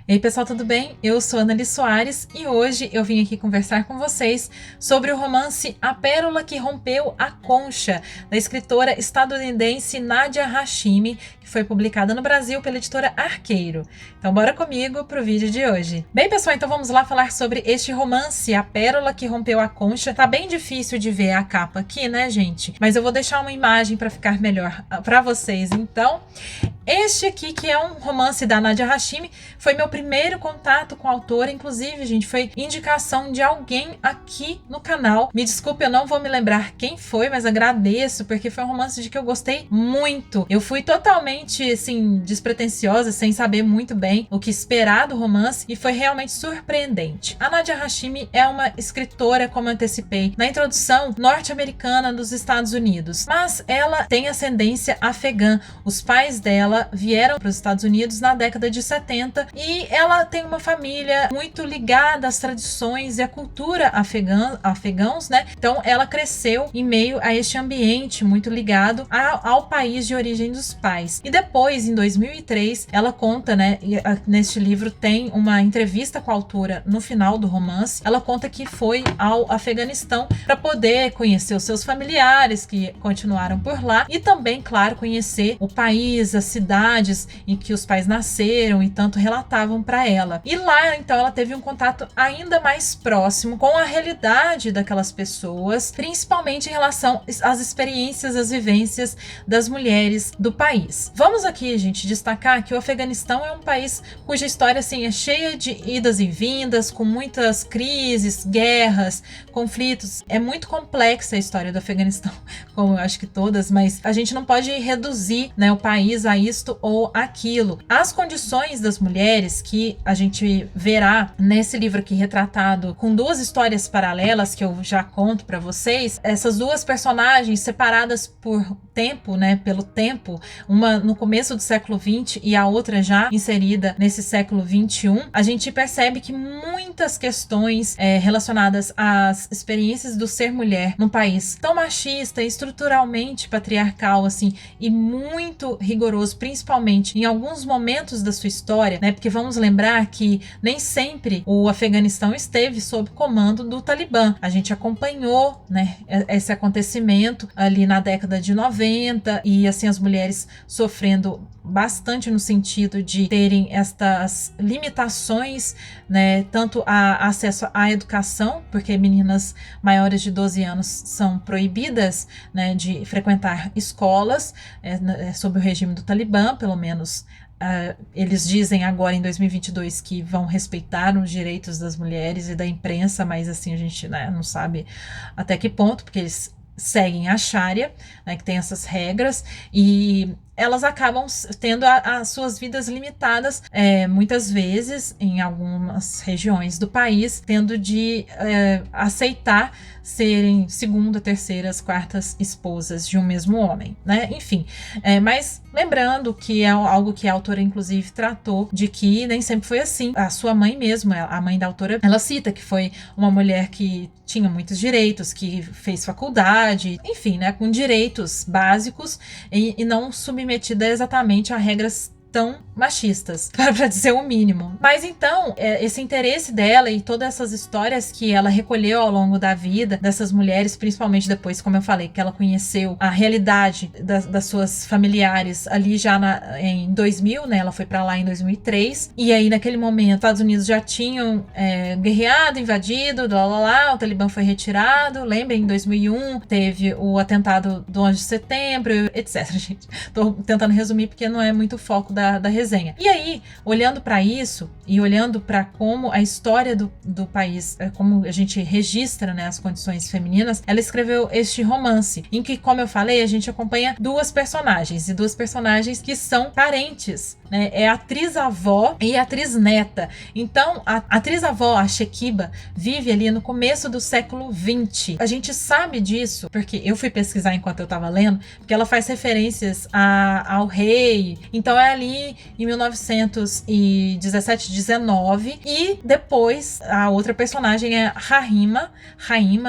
E aí, pessoal, tudo bem? Eu sou Anneli Soares e hoje eu vim aqui conversar com vocês sobre o romance A Pérola que Rompeu a Concha, da escritora estadunidense Nadia Hashimi, que foi publicada no Brasil pela editora Arqueiro. Então, bora comigo pro vídeo de hoje. Bem, pessoal, então vamos lá falar sobre este romance, A Pérola que Rompeu a Concha. Tá bem difícil de ver a capa aqui, né, gente? Mas eu vou deixar uma imagem para ficar melhor para vocês, então. Este aqui, que é um romance da Nadia Hashimi, foi meu primeiro contato com a autora, inclusive, gente, foi indicação de alguém aqui no canal. Me desculpe, eu não vou me lembrar quem foi, mas agradeço, porque foi um romance de que eu gostei muito. Eu fui totalmente, assim, despretensiosa, sem saber muito bem o que esperar do romance, e foi realmente surpreendente. A Nadia Hashimi é uma escritora, como eu antecipei na introdução, norte-americana dos Estados Unidos, mas ela tem ascendência afegã. Os pais dela vieram para os Estados Unidos na década de 70 e ela tem uma família muito ligada às tradições e à cultura afegãos, né? Então ela cresceu em meio a este ambiente muito ligado ao país de origem dos pais. E depois, em 2003, ela conta, né? Neste livro tem uma entrevista com a autora no final do romance. Ela conta que foi ao Afeganistão para poder conhecer os seus familiares que continuaram por lá e também, claro, conhecer o país, a cidades em que os pais nasceram e tanto relatavam para ela. E lá, então, ela teve um contato ainda mais próximo com a realidade daquelas pessoas, principalmente em relação às experiências, às vivências das mulheres do país. Vamos aqui, gente, destacar que o Afeganistão é um país cuja história, assim, é cheia de idas e vindas, com muitas crises, guerras, conflitos. É muito complexa a história do Afeganistão, como eu acho que todas, mas a gente não pode reduzir, né, o país a isto ou aquilo. As condições das mulheres, que a gente verá nesse livro aqui retratado com duas histórias paralelas que eu já conto para vocês, essas duas personagens separadas por tempo, né, pelo tempo, uma no começo do século XX e a outra já inserida nesse século XXI, a gente percebe que muitas questões relacionadas às experiências do ser mulher num país tão machista, estruturalmente patriarcal, assim, e muito rigoroso, principalmente em alguns momentos da sua história, né? Porque vamos lembrar que nem sempre o Afeganistão esteve sob comando do Talibã. A gente acompanhou, né, esse acontecimento ali na década de 90 e assim as mulheres sofrendo bastante no sentido de terem estas limitações, né, tanto a acesso à educação, porque meninas maiores de 12 anos são proibidas, né, de frequentar escolas sob o regime do Talibã, pelo menos eles dizem agora em 2022 que vão respeitar os direitos das mulheres e da imprensa, mas assim a gente, né, não sabe até que ponto, porque eles seguem a Sharia, né, que tem essas regras, e elas acabam tendo as suas vidas limitadas, muitas vezes, em algumas regiões do país, tendo de aceitar serem segunda, terceiras, quartas esposas de um mesmo homem, né? Enfim, mas lembrando que é algo que a autora, inclusive, tratou de que nem sempre foi assim. A sua mãe mesmo, a mãe da autora, ela cita que foi uma mulher que tinha muitos direitos, que fez faculdade, enfim, né, com direitos básicos e não submetida exatamente a regras tão machistas, para dizer o mínimo. Mas então, esse interesse dela e todas essas histórias que ela recolheu ao longo da vida dessas mulheres, principalmente depois, como eu falei, que ela conheceu a realidade das suas familiares ali já em 2000, né? Ela foi para lá em 2003, e aí naquele momento os Estados Unidos já tinham guerreado, invadido, o Talibã foi retirado. Lembrem, em 2001 teve o atentado do 11 de setembro, etc, gente. Tô tentando resumir porque não é muito o foco da resenha. E aí, olhando para isso e olhando para como a história do país, como a gente registra, né, as condições femininas, ela escreveu este romance, em que, como eu falei, a gente acompanha duas personagens que são parentes, né? É a atriz-avó e a atriz-neta. Então, a atriz-avó, a Shekiba, vive ali no começo do século XX. A gente sabe disso, porque eu fui pesquisar enquanto eu tava lendo, porque ela faz referências ao rei. Então, é ali em 1917, 19, e depois a outra personagem é Rahima,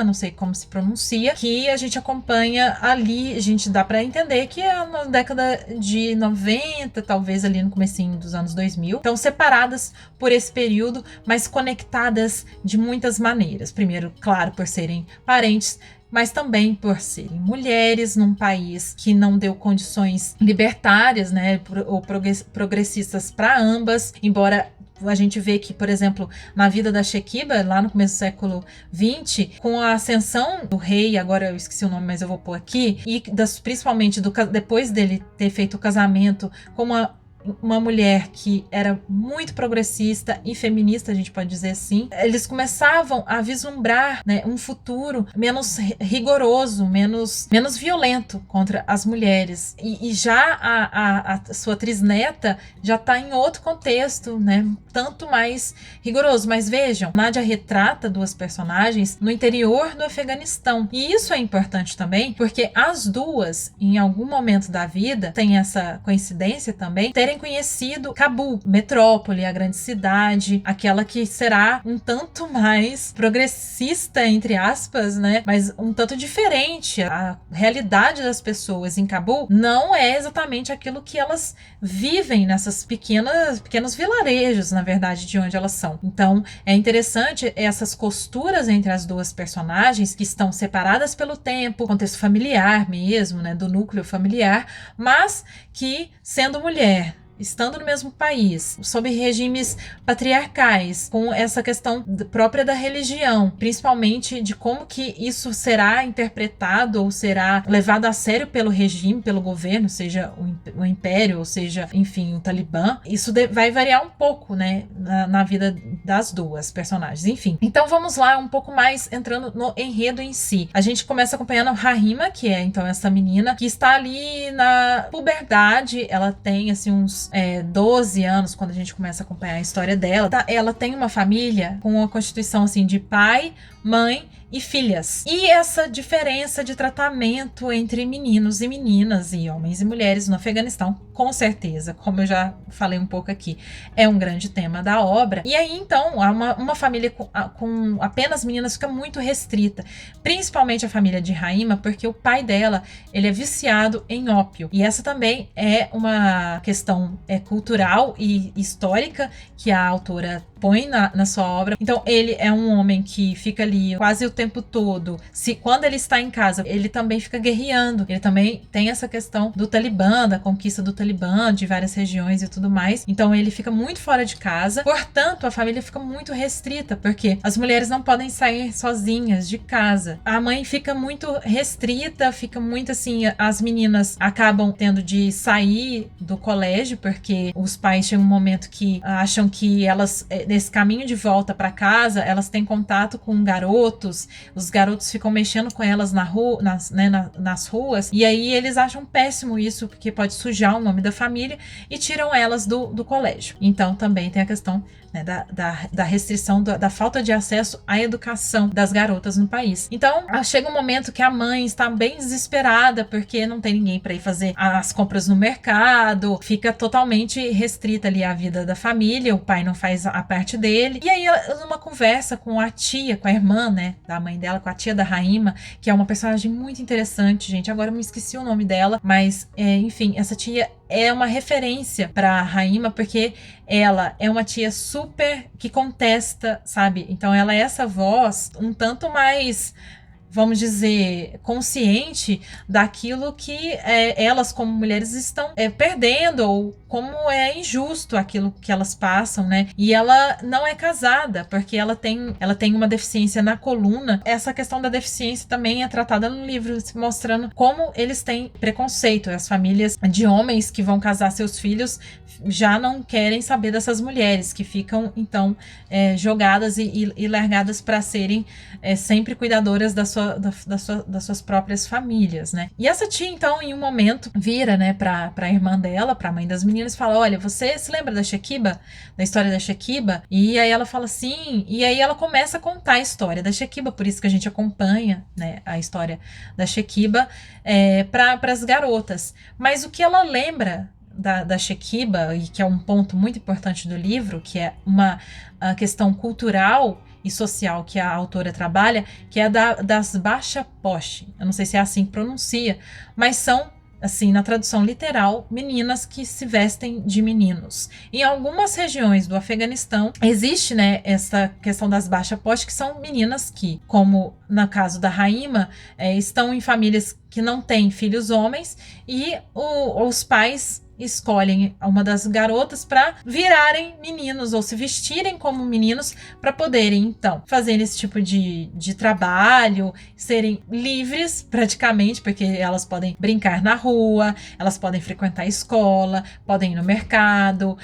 não sei como se pronuncia, que a gente acompanha ali, a gente dá pra entender que é na década de 90, talvez ali no comecinho dos anos 2000. Então, separadas por esse período, mas conectadas de muitas maneiras. Primeiro, claro, por serem parentes, mas também por serem mulheres num país que não deu condições libertárias, né, ou progressistas para ambas, embora a gente vê que, por exemplo, na vida da Shekiba, lá no começo do século XX, com a ascensão do rei, agora eu esqueci o nome, mas eu vou pôr aqui, e principalmente depois dele ter feito o casamento com uma mulher que era muito progressista e feminista, a gente pode dizer assim, eles começavam a vislumbrar, né, um futuro menos rigoroso, menos violento contra as mulheres. E já a sua trisneta já está em outro contexto, né, tanto mais rigoroso. Mas vejam, Nadia retrata duas personagens no interior do Afeganistão. E isso é importante também, porque as duas, em algum momento da vida, tem essa coincidência também, terem conhecido Cabul, metrópole, a grande cidade, aquela que será um tanto mais progressista, entre aspas, né? Mas um tanto diferente. A realidade das pessoas em Cabul não é exatamente aquilo que elas vivem nessas pequenos vilarejos, na verdade, de onde elas são. Então, é interessante essas costuras entre as duas personagens que estão separadas pelo tempo, contexto familiar mesmo, né? Do núcleo familiar, mas que, sendo mulher, estando no mesmo país, sob regimes patriarcais, com essa questão própria da religião, principalmente de como que isso será interpretado ou será levado a sério pelo regime, pelo governo, seja o império, ou seja, enfim, o Talibã, isso vai variar um pouco, né, na vida das duas personagens, enfim. Então vamos lá, um pouco mais entrando no enredo em si. A gente começa acompanhando a Rahima, que é então essa menina que está ali na puberdade, ela tem assim uns 12 anos quando a gente começa a acompanhar a história dela. Ela tem uma família com uma constituição assim de pai, mãe e filhas. E essa diferença de tratamento entre meninos e meninas e homens e mulheres no Afeganistão, com certeza, como eu já falei um pouco aqui, é um grande tema da obra. E aí, então, uma família com apenas meninas fica muito restrita, principalmente a família de Rahima, porque o pai dela, ele é viciado em ópio. E essa também é uma questão cultural e histórica que a autora põe na sua obra. Então, ele é um homem que fica ali quase o tempo todo. Quando ele está em casa, ele também fica guerreando. Ele também tem essa questão do Talibã, da conquista do Talibã, de várias regiões e tudo mais. Então, ele fica muito fora de casa. Portanto, a família fica muito restrita, porque as mulheres não podem sair sozinhas de casa. A mãe fica muito restrita, fica muito assim, as meninas acabam tendo de sair do colégio, porque os pais chegam um momento que acham que elas, nesse caminho de volta para casa, elas têm contato com garotos, os garotos ficam mexendo com elas nas ruas, e aí eles acham péssimo isso, porque pode sujar o nome da família, e tiram elas do colégio. Então também tem a questão, né, da restrição, da falta de acesso à educação das garotas no país. Então chega um momento que a mãe está bem desesperada, porque não tem ninguém para ir fazer as compras no mercado, fica totalmente restrita ali a vida da família, o pai não faz a parte dele. E aí, numa conversa com a tia, com a irmã, né, da mãe dela, com a tia da Rahima, que é uma personagem muito interessante, gente, agora eu me esqueci o nome dela, mas enfim, essa tia é uma referência para Rahima, porque ela é uma tia super que contesta, sabe? Então ela é essa voz um tanto mais, vamos dizer, consciente daquilo que elas como mulheres estão perdendo, ou como é injusto aquilo que elas passam, né? E ela não é casada, porque ela tem uma deficiência na coluna. Essa questão da deficiência também é tratada no livro, mostrando como eles têm preconceito. As famílias de homens que vão casar seus filhos já não querem saber dessas mulheres, que ficam, então, jogadas e largadas para serem sempre cuidadoras das suas próprias famílias, né? E essa tia, então, em um momento, vira, né, para a irmã dela, para a mãe das meninas, e fala: olha, você se lembra da Shekiba? Da história da Shekiba? E aí ela fala sim, e aí ela começa a contar a história da Shekiba, por isso que a gente acompanha, né, a história da Shekiba para as garotas. Mas o que ela lembra da Shekiba, e que é um ponto muito importante do livro, que é uma questão cultural e social que a autora trabalha, que é das Bacha Posh. Eu não sei se é assim que pronuncia, mas são assim, na tradução literal, meninas que se vestem de meninos. Em algumas regiões do Afeganistão, existe, né, essa questão das bacha-posh, que são meninas que, como no caso da Raima, estão em famílias que não têm filhos homens e os pais escolhem uma das garotas para virarem meninos ou se vestirem como meninos para poderem, então, fazer esse tipo de trabalho, serem livres praticamente, porque elas podem brincar na rua, elas podem frequentar a escola, podem ir no mercado,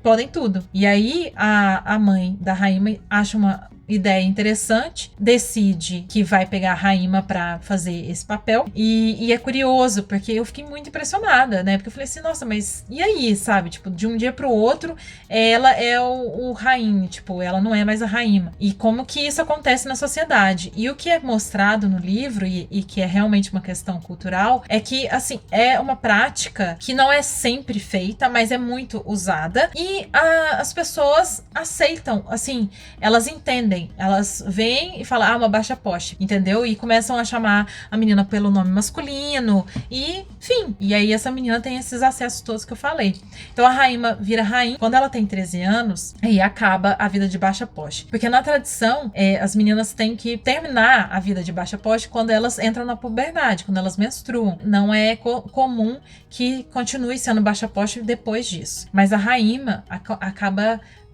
podem tudo. E aí a mãe da Raima acha uma ideia interessante, decide que vai pegar a Raima para fazer esse papel e é curioso, porque eu fiquei muito impressionada, né, porque eu falei assim, nossa, mas e aí, sabe, tipo, de um dia pro outro, ela é o Raim, tipo, ela não é mais a Raima, e como que isso acontece na sociedade, e o que é mostrado no livro, e que é realmente uma questão cultural, é que, assim, é uma prática que não é sempre feita, mas é muito usada, e as pessoas aceitam, assim, elas entendem, elas veem e falam, uma bacha-posh, entendeu? E começam a chamar a menina pelo nome masculino, e enfim. E aí essa menina tem esses acessos todos que eu falei. Então a Raima vira rainha quando ela tem 13 anos, e acaba a vida de bacha-posh. Porque na tradição, as meninas têm que terminar a vida de bacha-posh quando elas entram na puberdade, quando elas menstruam. Não é comum que continue sendo bacha-posh depois disso. Mas a Raima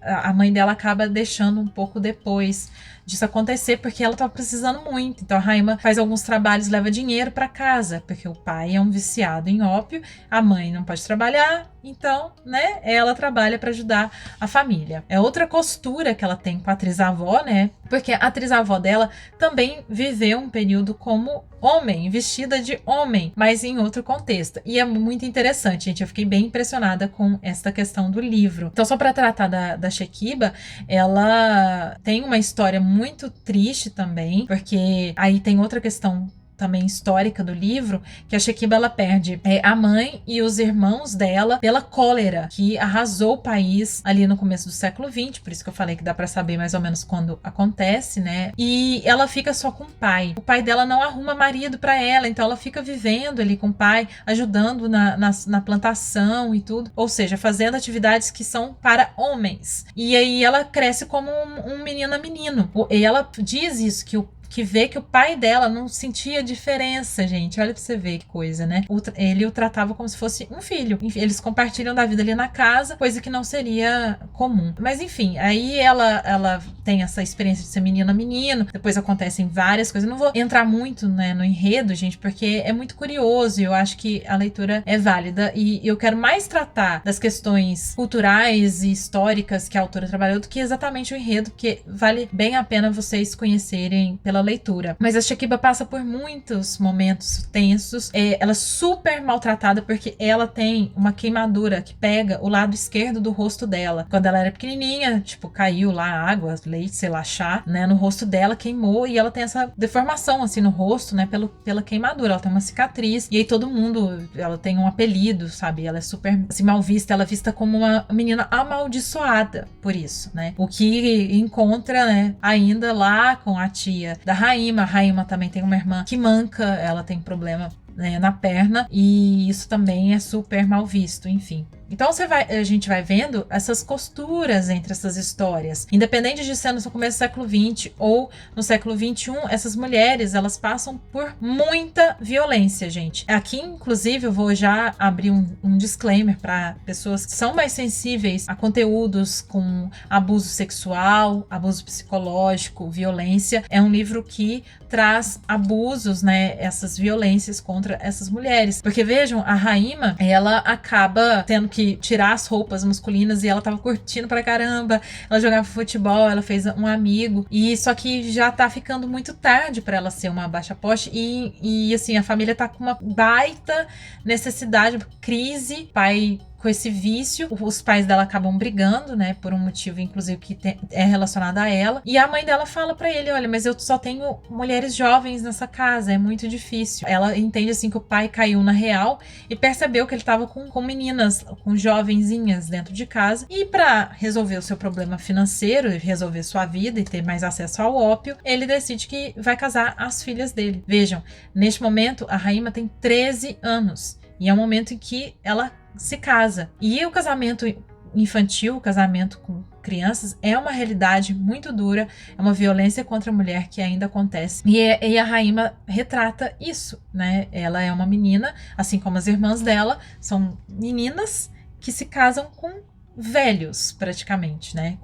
a mãe dela acaba deixando um pouco depois disso acontecer, porque ela tá precisando muito. Então a Raima faz alguns trabalhos, leva dinheiro para casa, porque o pai é um viciado em ópio, a mãe não pode trabalhar, então, né, ela trabalha para ajudar a família. É outra costura que ela tem com a atriz-avó, né, porque a atriz-avó dela também viveu um período como homem, vestida de homem, mas em outro contexto. E é muito interessante, gente. Eu fiquei bem impressionada com essa questão do livro. Então, só para tratar da Shekiba, ela tem uma história muito triste também, porque aí tem outra questão também histórica do livro, que a Shekiba ela perde a mãe e os irmãos dela pela cólera, que arrasou o país ali no começo do século XX, por isso que eu falei que dá pra saber mais ou menos quando acontece, né? E ela fica só com o pai. O pai dela não arruma marido pra ela, então ela fica vivendo ali com o pai, ajudando na plantação e tudo, ou seja, fazendo atividades que são para homens. E aí ela cresce como um menino. E ela diz isso, que vê que o pai dela não sentia diferença, gente. Olha pra você ver que coisa, né? Ele o tratava como se fosse um filho. Enfim, eles compartilham da vida ali na casa, coisa que não seria comum. Mas enfim, aí ela tem essa experiência de ser menino. Depois acontecem várias coisas. Eu não vou entrar muito, né, no enredo, gente, porque é muito curioso e eu acho que a leitura é válida. E eu quero mais tratar das questões culturais e históricas que a autora trabalhou do que exatamente o enredo, porque vale bem a pena vocês conhecerem pela leitura. Mas a Shekiba passa por muitos momentos tensos. Ela é super maltratada porque ela tem uma queimadura que pega o lado esquerdo do rosto dela. Quando ela era pequenininha, tipo, caiu lá água, leite, sei lá, chá, né, no rosto dela, queimou e ela tem essa deformação, assim, no rosto, né, pela queimadura. Ela tem uma cicatriz e aí todo mundo, ela tem um apelido, sabe? Ela é super, assim, mal vista. Ela é vista como uma menina amaldiçoada por isso, né? O que encontra, né, ainda lá com a tia da Raima. A Raima também tem uma irmã que manca, ela tem problema, né, na perna, e isso também é super mal visto, enfim. Então a gente vai vendo essas costuras entre essas histórias. Independente de ser no começo do século XX ou no século XXI, essas mulheres, elas passam por muita violência, gente. Aqui, inclusive, eu vou já abrir um disclaimer para pessoas que são mais sensíveis a conteúdos com abuso sexual, abuso psicológico, violência. É um livro que traz abusos, né, essas violências contra essas mulheres. Porque vejam, a Raima, ela acaba tendo que tirar as roupas masculinas e ela tava curtindo pra caramba, ela jogava futebol, ela fez um amigo, e só que já tá ficando muito tarde pra ela ser uma bacha-posh e assim, a família tá com uma baita necessidade, crise, pai com esse vício. Os pais dela acabam brigando, né, por um motivo inclusive que é relacionado a ela, e a mãe dela fala pra ele: olha, mas eu só tenho mulheres jovens nessa casa, é muito difícil. Ela entende assim que o pai caiu na real e percebeu que ele tava com meninas, com jovenzinhas dentro de casa, e pra resolver o seu problema financeiro, resolver sua vida e ter mais acesso ao ópio, ele decide que vai casar as filhas dele. Vejam, neste momento a Haima tem 13 anos e é o momento em que ela se casa. E o casamento infantil, o casamento com crianças, é uma realidade muito dura, é uma violência contra a mulher que ainda acontece. E a Haima retrata isso, né? Ela é uma menina, assim como as irmãs dela, são meninas que se casam com velhos, praticamente, né?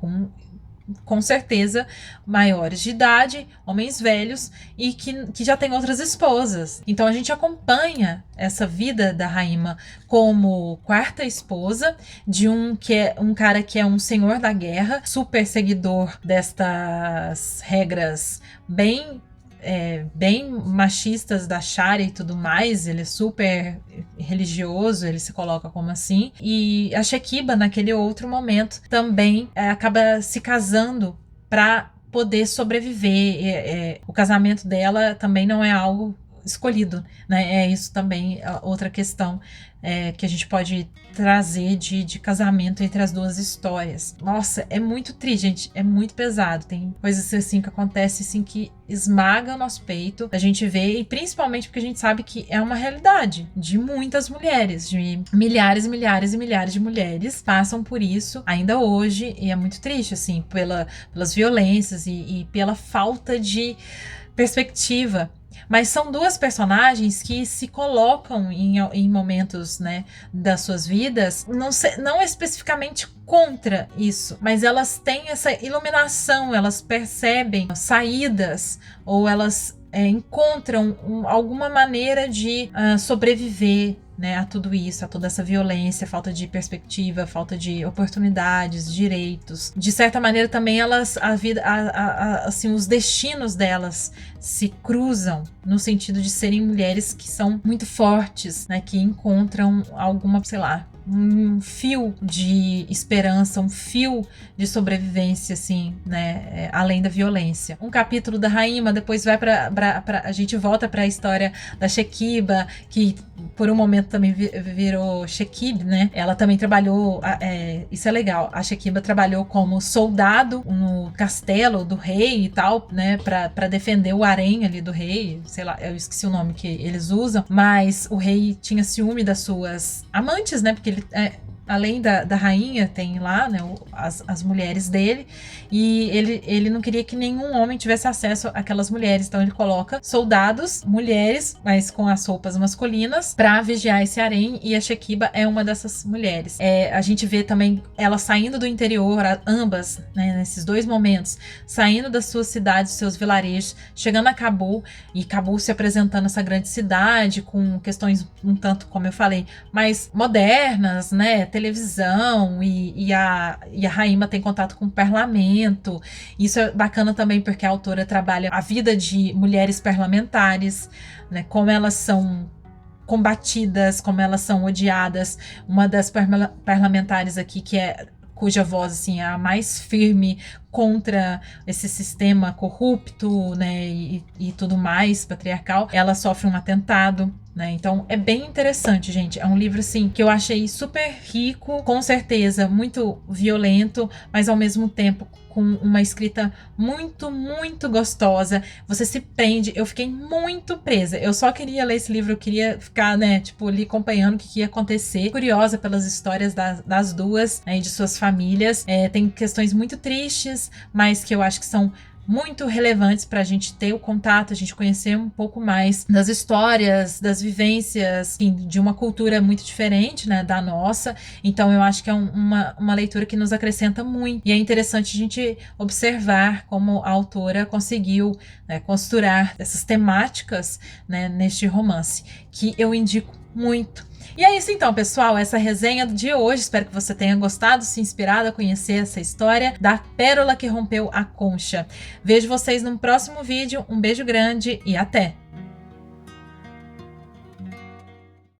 Com certeza maiores de idade, homens velhos e que já têm outras esposas. Então a gente acompanha essa vida da Haima como quarta esposa de um cara que é um senhor da guerra, super seguidor destas regras bem machistas da Sharia e tudo mais. Ele é super religioso, ele se coloca como assim. E a Shekiba, naquele outro momento, também acaba se casando para poder sobreviver. O casamento dela também não é algo escolhido, né? É isso também, outra questão que a gente pode trazer de casamento entre as duas histórias. Nossa, é muito triste, gente, é muito pesado. Tem coisas assim que acontecem assim que esmagam o nosso peito, a gente vê, e principalmente porque a gente sabe que é uma realidade de muitas mulheres, de milhares e milhares e milhares de mulheres passam por isso ainda hoje, e é muito triste, assim, pelas violências e pela falta de perspectiva. Mas são duas personagens que se colocam em momentos, né, das suas vidas, não especificamente contra isso, mas elas têm essa iluminação, elas percebem saídas, ou elas encontram alguma maneira de sobreviver, né, a tudo isso, a toda essa violência, falta de perspectiva, falta de oportunidades, direitos. De certa maneira também assim, os destinos delas se cruzam no sentido de serem mulheres que são muito fortes, né, que encontram alguma, sei lá, um fio de esperança, um fio de sobrevivência, assim, né, além da violência. Um capítulo da Haima, depois vai a gente volta para a história da Shekiba, que por um momento também virou Shekib, né? Ela também trabalhou, isso é legal, a Shekiba trabalhou como soldado no castelo do rei e tal, né, para defender o harém ali do rei, sei lá, eu esqueci o nome que eles usam, mas o rei tinha ciúme das suas amantes, né, porque ele além da rainha, tem lá, né, as mulheres dele, e ele não queria que nenhum homem tivesse acesso àquelas mulheres, então ele coloca soldados, mulheres, mas com as roupas masculinas, pra vigiar esse harém, e a Shekiba é uma dessas mulheres. A gente vê também ela saindo do interior, ambas, né, nesses dois momentos, saindo das suas cidades, seus vilarejos, chegando a Cabul, e Cabul se apresentando essa grande cidade, com questões um tanto, como eu falei, mais modernas, né, televisão, e a Haima tem contato com o parlamento. Isso é bacana também porque a autora trabalha a vida de mulheres parlamentares, né, como elas são combatidas, como elas são odiadas. Uma das parlamentares aqui, cuja voz assim, é a mais firme contra esse sistema corrupto, né, e tudo mais, patriarcal, ela sofre um atentado, né? Então é bem interessante, gente. É um livro assim que eu achei super rico, com certeza muito violento, mas ao mesmo tempo com uma escrita muito, muito gostosa. Você se prende. Eu fiquei muito presa. Eu só queria ler esse livro, eu queria ficar, né, tipo, ali acompanhando o que ia acontecer. Curiosa pelas histórias das duas, né, e de suas famílias. Tem questões muito tristes, mas que eu acho que são muito relevantes para a gente ter o contato, a gente conhecer um pouco mais das histórias, das vivências, enfim, de uma cultura muito diferente, né, da nossa. Então eu acho que é uma leitura que nos acrescenta muito, e é interessante a gente observar como a autora conseguiu, né, costurar essas temáticas, né, neste romance, que eu indico muito. E é isso então, pessoal, essa resenha de hoje. Espero que você tenha gostado, se inspirado a conhecer essa história da pérola que rompeu a concha. Vejo vocês no próximo vídeo. Um beijo grande e até!